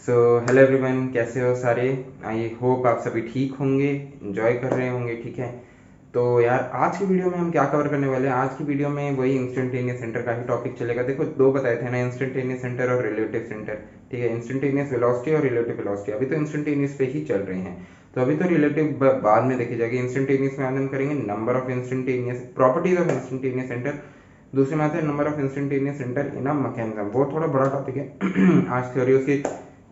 So hello everyone, कैसे हो सारे। आई होप आप सभी ठीक होंगे, एंजॉय कर रहे होंगे। ठीक है, तो यार आज की वीडियो में हम क्या कवर करने वाले हैं। आज की वीडियो में वही इंस्टेंटेनियस सेंटर का ही टॉपिक चलेगा। देखो, दो बताए थे ना, इंस्टेंटेनियस सेंटर और रिलेटिव सेंटर। ठीक है, इंस्टेंटेनियस वेलोसिटी और रिलेटिव वेलोसिटी। अभी तो इंस्टेंटेनियस पे ही चल रहे हैं, तो अभी तो रिलेटिव बाद में देखी जाएगी। इंस्टेंटेनियस में आज हम करेंगे number of instantaneous, properties of instantaneous centre. दूसरे में आते हैं number of instantaneous centre in a mechanism. वो थोड़ा बड़ा टॉपिक है। आज थ्योरी उसकी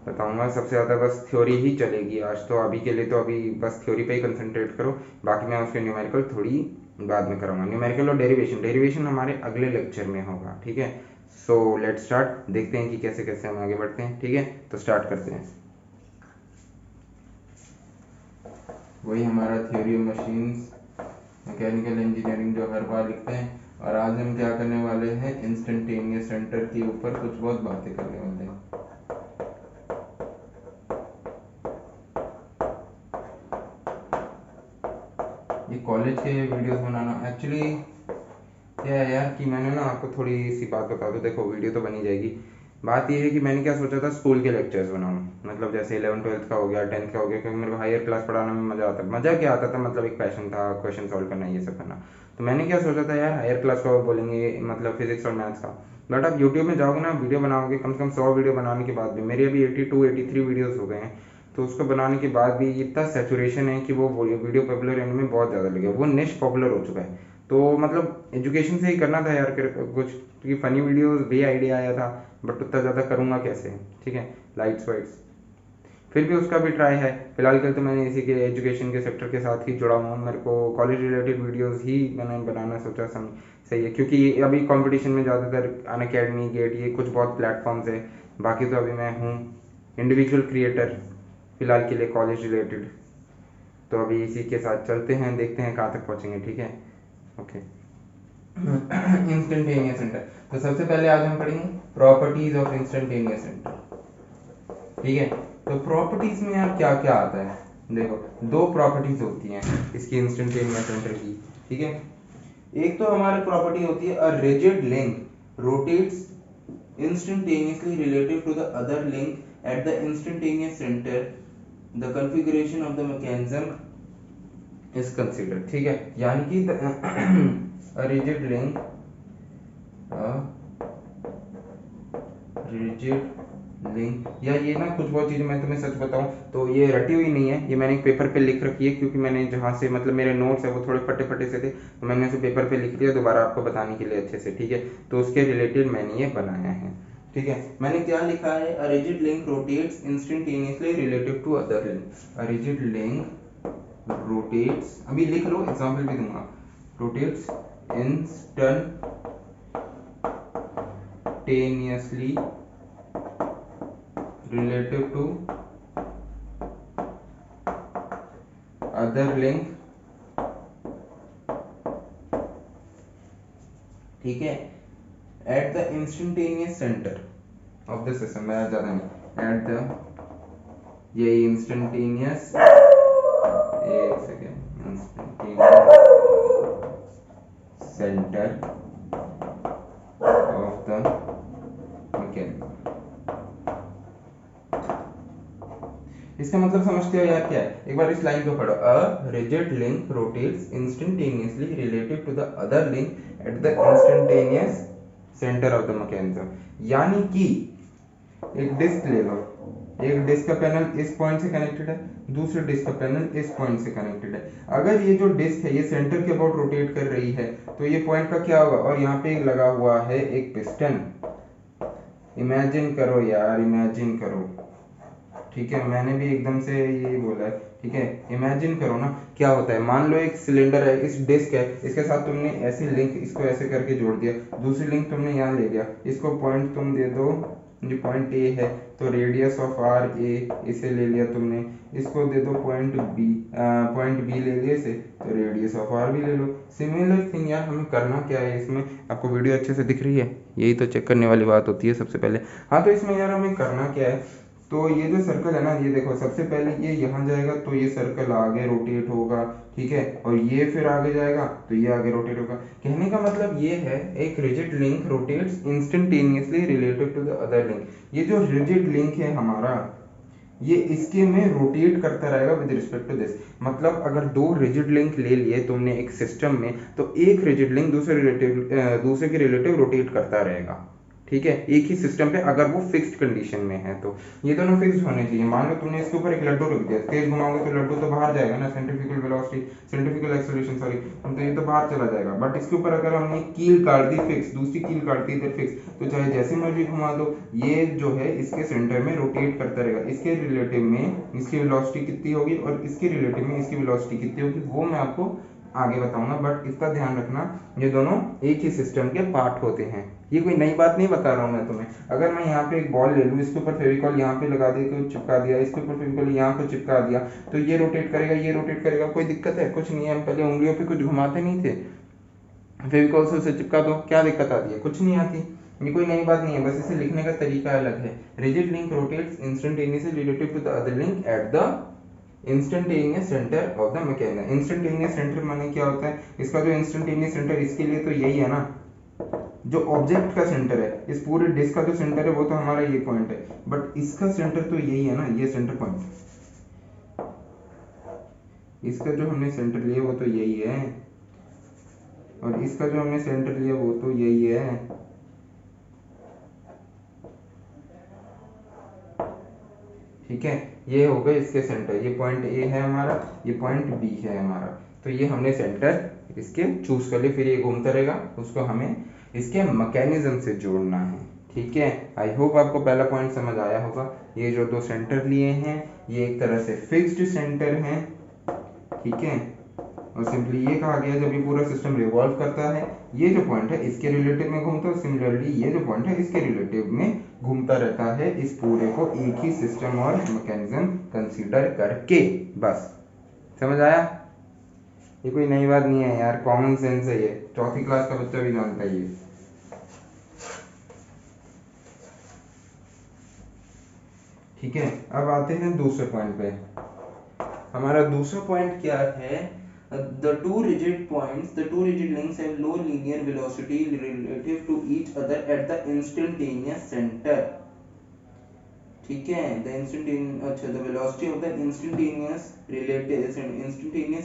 बताऊंगा, सबसे ज़्यादा बस थ्योरी ही चलेगी आज तो। अभी के लिए तो अभी बस थ्योरी पे ही कंसंट्रेट करो, बाकी मैं उसके न्यूमेरिकल थोड़ी बाद में करूँगा। न्यूमेरिकल और डेरिवेशन, डेरिवेशन हमारे अगले लेक्चर में होगा। ठीक है, सो लेट स्टार्ट। देखते हैं कि कैसे कैसे हम आगे बढ़ते हैं। ठीक है, तो स्टार्ट करते हैं। वही हमारा theory of machines, mechanical engineering जो हर बार लिखते हैं। और आज हम क्या करने वाले हैं, इंस्टेंटेनियस सेंटर के ऊपर कुछ बहुत बातें करने वाले हैं। ये कॉलेज के वीडियोस बनाना एक्चुअली क्या है यार कि मैंने ना आपको थोड़ी सी बात बता दूं। देखो, वीडियो तो बनी जाएगी। बात ये है कि मैंने क्या सोचा था, स्कूल के लेक्चर्स बनाऊं। मतलब जैसे 11th-12th का हो गया, 10th का हो गया, क्योंकि मेरे को हायर क्लास पढ़ाने में मज़ा आता है। मज़ा क्या आता था, मतलब एक पैशन था, क्वेश्चन सॉल्व करना, ये सब करना। तो मैंने क्या सोचा था यार, हायर क्लास का बोलेंगे मतलब फिजिक्स और मैथ्स का। बट आप यूट्यूब में जाओगे ना, वीडियो बनाओगे, कम से कम 100 वीडियो बनाने के बाद भी, मेरी अभी 82-83 वीडियोज़ हो गए हैं। तो उसको बनाने के बाद भी इतना सेचुरेशन है कि वो वीडियो पॉपुलर होने में बहुत ज़्यादा लगे, वो निश पॉपुलर हो चुका है। तो मतलब एजुकेशन से ही करना था यार कुछ, क्योंकि फनी वीडियोस भी आइडिया आया था, बट उतना ज़्यादा करूँगा कैसे। ठीक है, लाइट्स वाइट्स फिर भी उसका भी ट्राई है। फिलहाल के तो मैंने इसी के एजुकेशन के सेक्टर के साथ ही जुड़ा हुआ हूँ। मेरे को कॉलेज रिलेटेड वीडियोस ही मैंने बनाना सोचा, सही है, क्योंकि अभी कंपटीशन में ज़्यादातर अनअकैडमी, गेट, ये कुछ बहुत प्लेटफॉर्म्स है। बाकी तो अभी मैं हूँ इंडिविजुअल क्रिएटर फिलहाल के लिए कॉलेज रिलेटेड। तो अभी इसी के साथ चलते हैं, देखते हैं कहाँ तक पहुँचेंगे। ठीक है, ओके। इंस्टेंटेनियस सेंटर, तो सबसे पहले आज हम पढ़ेंगे प्रॉपर्टीज ऑफ इंस्टेंटेनियस सेंटर। ठीक है, तो प्रॉपर्टीज में यार क्या क्या आता है। देखो, दो प्रॉपर्टीज होती हैं इसकी इंस्टेंटेनियस सेंटर की। ठीक है, एक तो हमारी प्रॉपर्टी होती है a rigid link rotates instantaneously relative to the other link at the instantaneous center, the configuration of the mechanism is considered। ठीक है, यानी कि a rigid link, a rigid link, या ये ना कुछ बहुत चीज़ें मैं तुम्हें सच बताऊं तो ये रटी हुई नहीं है, ये मैंने एक पेपर पे लिख रखी है, क्योंकि मैंने जहाँ से मतलब मेरे नोट्स है वो थोड़े फटे फटे से थे, तो मैंने उसे पेपर पे लिख दिया दोबारा आपको बताने के लिए अच्छे से। ठीक है, तो उसके रिलेटेड मैंने ये बनाया है। ठीक है, मैंने क्या लिखा है, a rigid link rotates instantaneously relative to other link. A rigid link rotates, अभी लिख लो, एग्जांपल भी दूंगा, rotates instantaneously relative to other link। ठीक है, at the instantaneous center of the system, मैं ज़्यादा नहीं, at the, ये instantaneous, एक second, instantaneous center of the mechanism। इसका मतलब समझते हो यार क्या है, एक बार इस लाइन को पढ़ो, a rigid link rotates instantaneously relative to the other link at the instantaneous centre of the mechanism. यानी कि एक डिस्क ले लो, एक डिस्क का पैनल इस पॉइंट से कनेक्टेड है, दूसरे डिस्क का पैनल इस पॉइंट से कनेक्टेड है। अगर ये जो डिस्क है ये सेंटर के अबाउट रोटेट कर रही है, तो ये पॉइंट का क्या होगा, और यहाँ पे लगा हुआ है एक पिस्टन। इमेजिन करो यार, इमेजिन करो। ठीक है, मैंने भी एकदम से यही बोला है। ठीक है, इमेजिन करो ना क्या होता है। मान लो एक सिलेंडर है, इस डिस्क है, इसके साथ तुमने ऐसी लिंक, इसको ऐसे करके जोड़ दिया, दूसरी लिंक तुमने यहाँ ले लिया, इसको पॉइंट तुम दे दो, ये पॉइंट ए है, तो रेडियस ऑफ आर ए, इसे ले लिया तुमने, इसको दे दो पॉइंट बी ले लिया इसे, तो रेडियस ऑफ आर भी ले लो। सिमिलर थिंग यार, हमें करना क्या है इसमें, आपको वीडियो अच्छे से दिख रही है, यही तो चेक करने वाली बात होती है सबसे पहले। हाँ, तो इसमें यार हमें करना क्या है, तो ये जो सर्कल है ना, ये देखो, सबसे पहले ये यहाँ जाएगा तो ये सर्कल आगे रोटेट होगा। ठीक है, और ये फिर आगे जाएगा तो ये आगे रोटेट होगा। कहने का मतलब ये है, एक rigid link rotates instantaneously related to the other link. ये जो रिजिड लिंक है हमारा, ये इसके में रोटेट करता रहेगा विद रिस्पेक्ट टू दिस। मतलब अगर दो रिजिड लिंक ले लिए तुमने एक सिस्टम में, तो एक रिजिड लिंक दूसरे के रिलेटिव रोटेट करता रहेगा, ठीक है, एक ही सिस्टम पे, अगर वो फिक्स्ड कंडीशन में है तो। ये दोनों फिक्स्ड होने चाहिए। मान लो तुमने इसके ऊपर एक लड्डू रख दिया, तेज घुमाओगे तो लड्डू तो बाहर जाएगा ना, centrifugal velocity, centrifugal acceleration sorry, तो ये तो बाहर चला जाएगा। बट इसके ऊपर अगर हमने कील काट दी फिक्स, दूसरी कील काट दी इधर फिक्स, तो चाहे जैसे मर्जी घुमा दो, ये जो है इसके सेंटर में रोटेट करता रहेगा। इसके रिलेटिव में इसकी वेलोसिटी कितनी होगी और इसके रिलेटिव में इसकी वेलोसिटी कितनी होगी, वो मैं आपको आगे बताऊंगा। बट इसका ध्यान रखना, ये दोनों एक ही सिस्टम के पार्ट होते हैं। ये कोई नई बात नहीं बता रहा हूँ मैं तुम्हें। अगर मैं यहाँ पे एक बॉल ले लूँ, इसके ऊपर फेविकॉल यहाँ पे लगा दिया, चिपका दिया, इसके ऊपर फेविकॉल यहाँ पे चिपका दिया, तो ये रोटेट करेगा, ये रोटेट करेगा, कोई दिक्कत है? कुछ नहीं है। हम पहले उंगलियों पे कुछ घुमाते नहीं थे, फेविकॉल से उसे चिपका दो, क्या दिक्कत आती है? कुछ नहीं आती। ये कोई नई बात नहीं है, बस इसे लिखने का तरीका अलग है। Rigid link rotates instantaneously relative to the other link at the instantaneous centre of the mechanism. Instantaneous centre माने क्या होता है? इसका जो इंस्टेंटेनियस सेंटर, इसके लिए तो यही है ना, जो ऑब्जेक्ट का सेंटर है, इस पूरे डिस्क का जो सेंटर है वो तो हमारा ये पॉइंट है, बट इसका सेंटर तो यही है ना, ये सेंटर पॉइंट। इसका जो हमने सेंटर लिया वो तो यही है, और इसका जो हमने सेंटर लिया वो तो यही है। ठीक है, ये हो गए इसके सेंटर, ये पॉइंट ए है हमारा, ये पॉइंट बी है हमारा। तो ये हमने सेंटर इसके चूज कर लिए, फिर ये घूमता रहेगा, उसको हमें इसके मैकेनिज्म से जोड़ना है। ठीक है, आई होप आपको पहला पॉइंट समझ आया होगा। ये जो दो सेंटर लिए हैं, ये एक तरह से फिक्स्ड सेंटर हैं, ठीक है, और सिंपली ये कहा गया जब ये पूरा सिस्टम रिवॉल्व करता है, ये जो पॉइंट है इसके रिलेटिव में घूमता है, सिमिलरली ये जो पॉइंट है इसके रिलेटिव में घूमता रहता है, इस पूरे को एक ही सिस्टम और मैकेनिज्म कंसीडर करके। बस समझ आया? ये कोई नई बात नहीं है यार, कॉमन सेंस है, ये चौथी क्लास का बच्चा भी जानता है ये। ठीक है, अब आते हैं दूसरे पॉइंट पे। हमारा दूसरा पॉइंट क्या है? the two rigid links have low linear velocity relative to each other at the instantaneous center. ठीक है, the velocity of the instantaneous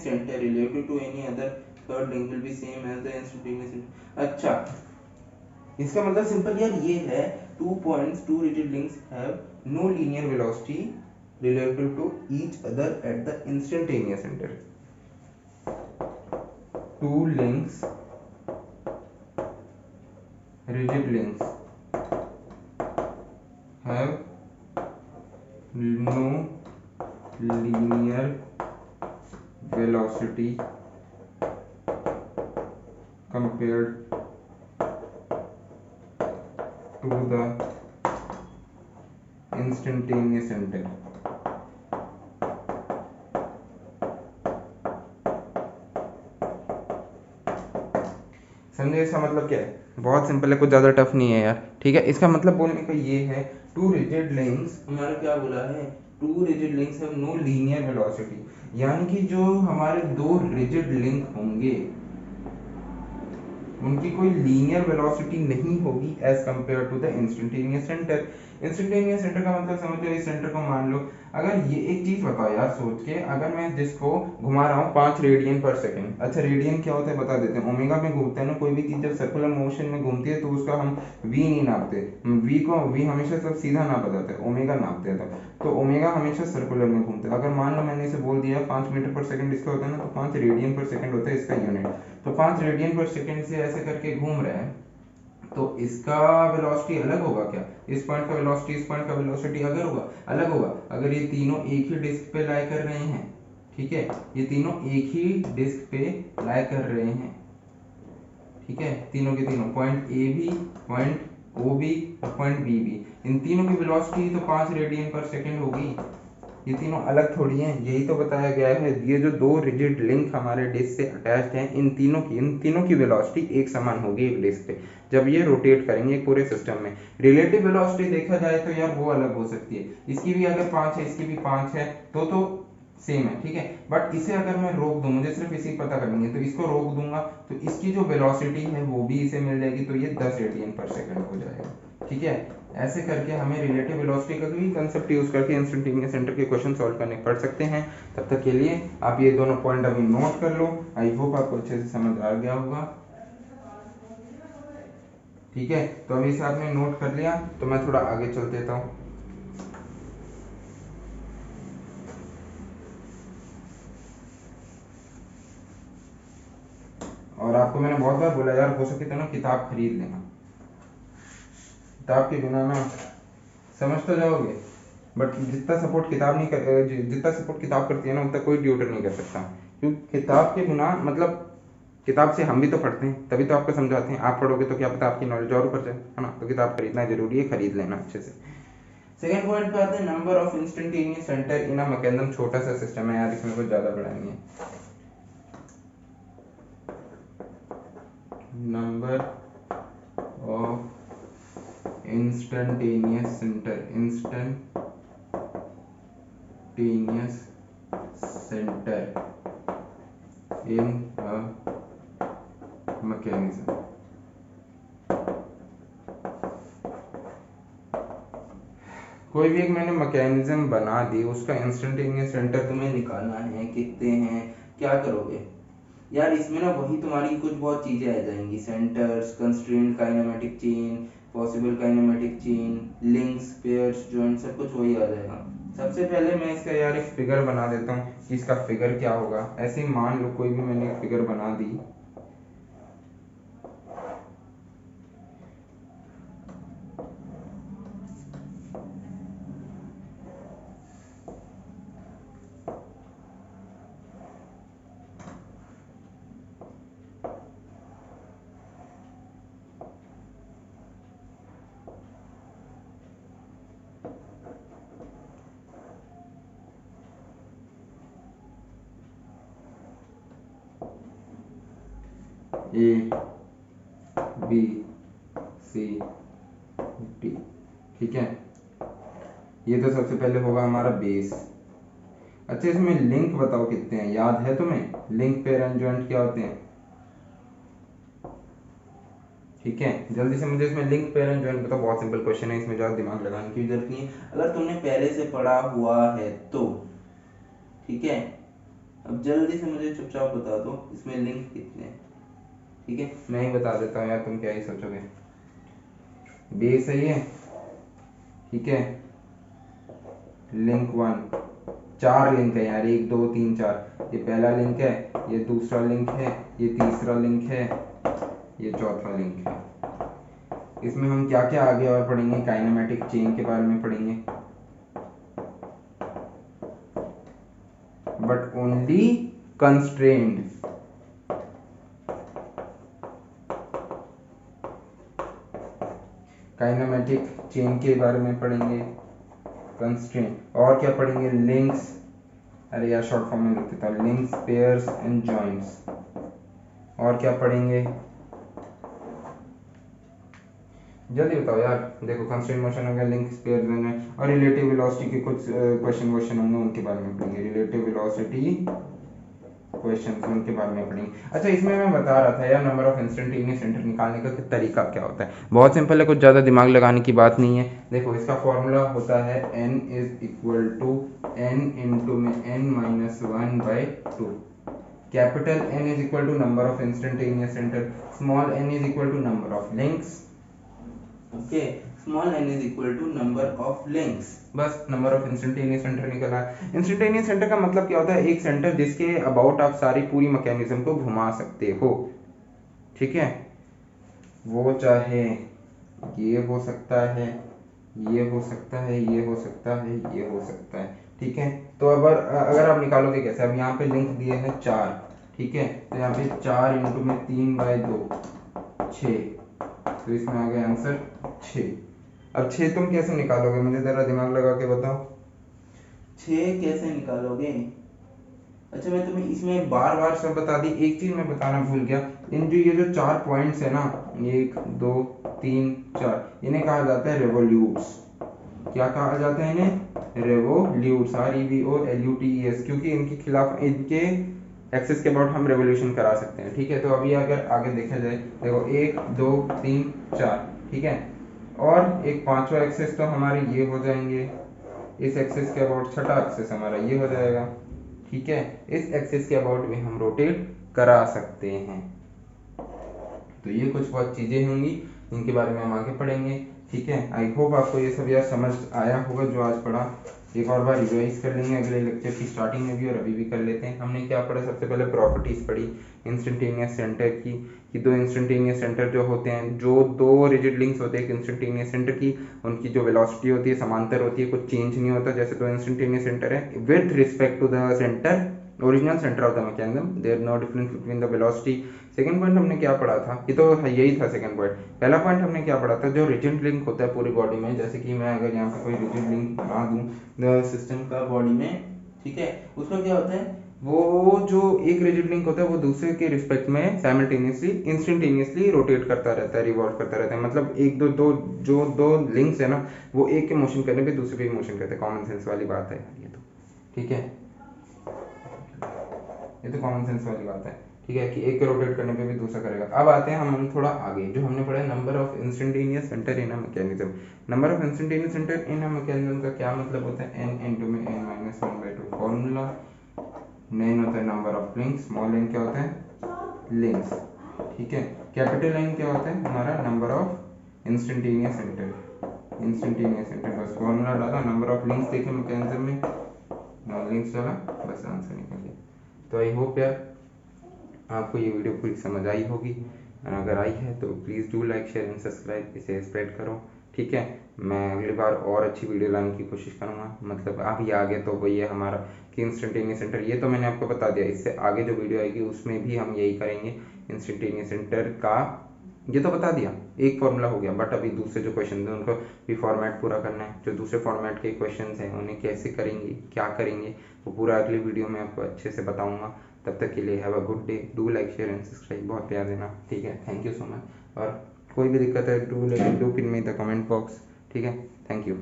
center relative to any other third link will be same as the instantaneous center. अच्छा, इसका मतलब simple यार ये है, two rigid links have no linear velocity relative to each other at the instantaneous center. Two links, rigid links, have no linear velocity compared to the instantaneous center. समझे इसका मतलब क्या है? बहुत सिंपल है, कुछ ज़्यादा टफ नहीं है यार। ठीक है, इसका मतलब बोलने का ये है, टू रिजिड लिंक्स, हमारा क्या बोला है, two rigid links have no linear velocity, यानी कि जो हमारे दो रिजिड लिंक होंगे उनकी कोई लीनियर वेलोसिटी नहीं होगी as compared to the instantaneous centre. Instantaneous centre का मतलब समझ लो, इस सेंटर को मान लो, अगर ये एक चीज बताओ यार सोच के, अगर मैं जिसको घुमा रहा हूँ 5 रेडियन पर सेकंड, अच्छा रेडियन क्या होता है बता देते हैं, ओमेगा में घूमता है ना कोई भी चीज, जब सर्कुलर मोशन में घूमती है तो उसका हम वी नहीं नापते, वी हमेशा सब सीधा नापा जाता है, ओमेगा नापते हैं। तो ओमेगा हमेशा सर्कुलर में घूमता है। अगर मान लो मैंने इसे बोल दिया 5 मीटर पर सेकंड इसका होता है ना, तो 5 रेडियन पर सेकंड होता है इसका यूनिट, तो 5 रेडियन पर सेकंड से ऐसे करके घूम रहा है, तो इसका वेलोसिटी अलग होगा क्या? इस पॉइंट का वेलोसिटी, इस पॉइंट का वेलोसिटी अगर होगा, अलग होगा, अगर ये तीनों एक ही डिस्क पे लाई कर रहे हैं। ठीक है, ये तीनों एक ही डिस्क पे लाई कर रहे हैं, ठीक है, तीनों के तीनों, पॉइंट ए भी, पॉइंट ओ भी और पॉइंट बी भी, इन तीनों की वेलोसिटी तो 5 रेडियन पर सेकंड होगी। ये तीनों अलग थोड़ी हैं, यही तो बताया गया है। ये जो दो रिजिड लिंक हमारे डिस्क से अटैच्ड हैं, इन तीनों की वेलोसिटी एक समान होगी एक डिस्क पे, जब ये रोटेट करेंगे पूरे सिस्टम में। रिलेटिव वेलोसिटी देखा जाए तो यार वो अलग हो सकती है, इसकी भी अगर 5 है, इसकी भी 5 है, तो सेम है, ठीक है। बट इसे अगर मैं रोक दूं, मुझे सिर्फ इसी पता करनी है, तो इसको रोक दूंगा तो इसकी जो वेलोसिटी है वो भी इसे मिल जाएगी, तो ये 10 रेडियन पर सेकंड हो जाएगा। ठीक है, ऐसे करके हमें रिलेटिव वेलोसिटी का भी कंसेप्ट यूज करके इंस्टेंटेनियस सेंटर के क्वेश्चन सॉल्व करने पड़ सकते हैं। तब तक के लिए आप ये दोनों पॉइंट अभी नोट कर लो। आई होप आपको अच्छे से समझ आ गया होगा। ठीक है, तो अभी इसे आपने नोट कर लिया तो मैं थोड़ा आगे चल देता हूँ। और आपको मैंने बहुत बार बोला यार, हो सके तो ना किताब खरीद लेना, किताब के बिना ना समझ तो जाओगे, बट जितना सपोर्ट किताब नहीं कर, जितना सपोर्ट किताब करती है ना उतना कोई ट्यूटर नहीं कर सकता। क्योंकि किताब के बिना मतलब किताब से हम भी तो पढ़ते हैं, तभी तो आपको समझाते हैं। आप पढ़ोगे तो क्या पता आपकी नॉलेज और ऊपर जाए, है ना। तो किताब खरीदना जरूरी है, खरीद लेना अच्छे से। सेकेंड पॉइंट पे आते हैं, number of instantaneous centre in a mechanism. छोटा सा सिस्टम है यार, इसमें कुछ ज्यादा बड़ा नहीं है। Number of instantaneous centre, instantaneous centre in a mechanism. कोई भी एक मैंने मैकेनिज्म बना दी, उसका इंस्टेंटेनियस सेंटर तुम्हें निकालना है, कितने हैं, क्या करोगे यार। इसमें ना वही तुम्हारी कुछ बहुत चीजें आ जाएंगी, centres, constraint kinematic chain, possible kinematic chain, links, pairs, joint, सब कुछ वही आ जाएगा। सबसे पहले मैं इसका यार एक फिगर बना देता हूँ कि इसका फिगर क्या होगा। ऐसे ही मान लो कोई भी मैंने एक फिगर बना दी, ए बी सी डी, ठीक है। ये तो सबसे पहले होगा हमारा बेस। अच्छा, इसमें लिंक बताओ कितने हैं, याद है तुम्हें? लिंक, पेयर एंड जॉइंट क्या होते हैं? ठीक है, जल्दी से मुझे इसमें लिंक, पेयर एंड जॉइंट बताओ। बहुत सिंपल क्वेश्चन है, इसमें ज्यादा दिमाग लगाने की जरूरत नहीं है, अगर तुमने पहले से पढ़ा हुआ है तो। ठीक है, अब जल्दी से मुझे चुपचाप बता दो इसमें लिंक कितने हैं। ठीक है, मैं ही बता देता हूँ यार, तुम क्या ही सोचोगे। बेस है ये, ठीक है। लिंक 1, 4 लिंक है यार, 1 2 3 4। ये पहला लिंक है, ये दूसरा लिंक है, ये तीसरा लिंक है, ये चौथा लिंक है। इसमें हम क्या क्या आगे और पढ़ेंगे, काइनेमेटिक चेन के बारे में पढ़ेंगे, but only constrained. Kinematic chain के बारे में पढ़ेंगे, कंस्ट्रेंट, और क्या पढ़ेंगे, लिंक्स, अरे यार शॉर्ट फॉर्म में लिख देता हूँ, लिंक्स, पेयर्स एंड जॉइंट्स। और क्या पढ़ेंगे, जल्दी बताओ यार। देखो, कंस्ट्रेंट मोशन हो गया, लिंक्स, पेयर्स एंड जॉइंट्स, और रिलेटिव वेलोसिटी के कुछ क्वेश्चन होंगे, उनके बारे में पढ़ेंगे। रिलेटिव वेलोसिटी क्वेश्चंस उनके बारे में पढ़ेंगे। अच्छा, इसमें मैं बता रहा था यार, नंबर ऑफ इंस्टेंटेनियस सेंटर निकालने का तरीका क्या होता है। बहुत सिंपल है, कुछ ज़्यादा दिमाग लगाने की बात नहीं है। देखो, इसका फॉर्मूला होता है n is equal to n into में n minus 1/2। Capital N is equal to number of instantaneous centre, small n is equal to number of links. Okay, small n is equal to number of links. बस number of instantaneous centre निकला है। Instantaneous centre का मतलब क्या होता है, एक centre जिसके अबाउट आप सारी पूरी मैकेनिज्म को घुमा सकते हो। ठीक है, वो चाहे ये हो सकता है, ये हो सकता है, ये हो सकता है, ये हो सकता है। ठीक है, तो अगर आप निकालोगे कैसे, अब यहाँ पे लिंक दिए हैं 4। ठीक है, तो यहाँ पे 4 इंटू में 3/2, 6। तो इसमें आ गया आंसर 6। अब 6 तुम कैसे निकालोगे, मुझे जरा दिमाग लगा के बताओ, 6 कैसे निकालोगे। अच्छा, मैं तुम्हें इसमें बार बार सब बता दी, एक चीज मैं बताना भूल गया। इन जो ये जो 4 पॉइंट्स है ना, 1 2 3 4, इन्हें कहा जाता है रेवोल्यूट्स। क्या कहा जाता है इन्हें, रेवोल्यूट्स, REVOLUTES, क्योंकि इनके खिलाफ, इनके एक्सिस के अबाउट हम रेवोल्यूशन करा सकते हैं। ठीक है, तो अभी अगर आगे देखा जाए, देखो 1 2 3 4, ठीक है। और एक पांचवा एक्सिस तो हमारे ये हो जाएंगे, इस एक्सिस के अबाउट छठा एक्सिस हमारा ये हो जाएगा, ठीक है। इस एक्सिस के अबाउट भी हम रोटेट करा सकते हैं। तो ये कुछ बहुत चीजें होंगी जिनके बारे में हम आगे पढ़ेंगे, ठीक है। आई होप आपको ये सब यार समझ आया होगा जो आज पढ़ा। एक और बार रिवाइज कर लेंगे अगले लेक्चर की स्टार्टिंग में भी और अभी भी कर लेते हैं। हमने क्या पढ़ा, सबसे पहले प्रॉपर्टीज पढ़ी इंस्टेंटेनियस सेंटर की, कि दो इंस्टेंटेनियस सेंटर जो होते हैं, जो दो रिजिड लिंक्स होते हैं एक इंस्टेंटेनियस सेंटर की, उनकी जो वेलोसिटी होती है समांतर होती है, कुछ चेंज नहीं होता, जैसे दो इंस्टेंटेनियस सेंटर है with respect to the centre original centre of the mechanism, there no difference between the velocity. Second point हमने क्या पढ़ा था, ये तो यही था सेकंड पॉइंट। पहला पॉइंट हमने क्या पढ़ा था, जो रिजिड लिंक होता है पूरी बॉडी में, जैसे कि मैं अगर यहाँ पे कोई रिजिड लिंक बना दूं सिस्टम का बॉडी में, ठीक है, उसमें क्या होता है, वो जो एक रिजिड लिंक होता है वो दूसरे के रिस्पेक्ट में साइमल्टेनियसली इंस्टेंटेनियसली रोटेट करता रहता है, रिवॉल्व करता रहता है। मतलब एक दो दो जो दो लिंक्स है ना, वो एक के मोशन करने पे दूसरे पे मोशन करते हैं। कॉमन सेंस वाली बात है ये तो, ठीक है, ये तो कॉमन सेंस वाली बात है, ठीक है, कि एक के रोटेट करने पे भी दूसरा करेगा। अब आते हैं हम थोड़ा आगे, जो हमने पढ़ा number of instantaneous centre in a mechanism. Number of instantaneous centre in a mechanism का क्या मतलब होता है, n इनटू में n माइनस 1/2 फॉर्मूला। n होता है number of links, small n क्या होता है, लिंक्स, ठीक है। कैपिटल N क्या होता है हमारा, number of instantaneous centre, instantaneous centre, बस फॉर्मूला डाला, नंबर ऑफ लिंक्स देखे मैकेनिज्म में, लिंक्स डाला, बस आंसर निकल गया। तो आई होप यार आपको ये वीडियो पूरी समझ आई होगी, और अगर आई है तो please do like share and subscribe, इसे स्प्रेड करो, ठीक है। मैं अगली बार और अच्छी वीडियो लाने की कोशिश करूँगा। मतलब अभी आगे तो वही है हमारा कि इंस्टेंटेनियस सेंटर, ये तो मैंने आपको बता दिया, इससे आगे जो वीडियो आएगी उसमें भी हम यही करेंगे। इंस्टेंटेनियस सेंटर का ये तो बता दिया, एक फॉर्मूला हो गया, बट अभी दूसरे जो क्वेश्चन हैं उनको भी फॉर्मेट पूरा करना है। जो दूसरे फॉर्मेट के क्वेश्चन हैं उन्हें कैसे करेंगे, क्या करेंगे, वो पूरा अगली वीडियो में आपको अच्छे से बताऊंगा। तब तक के लिए have a good day, do like share and subscribe, बहुत प्यार देना, ठीक है। थैंक यू सो मच, और कोई भी दिक्कत है डू पिन में द कमेंट बॉक्स, ठीक है। Thank you.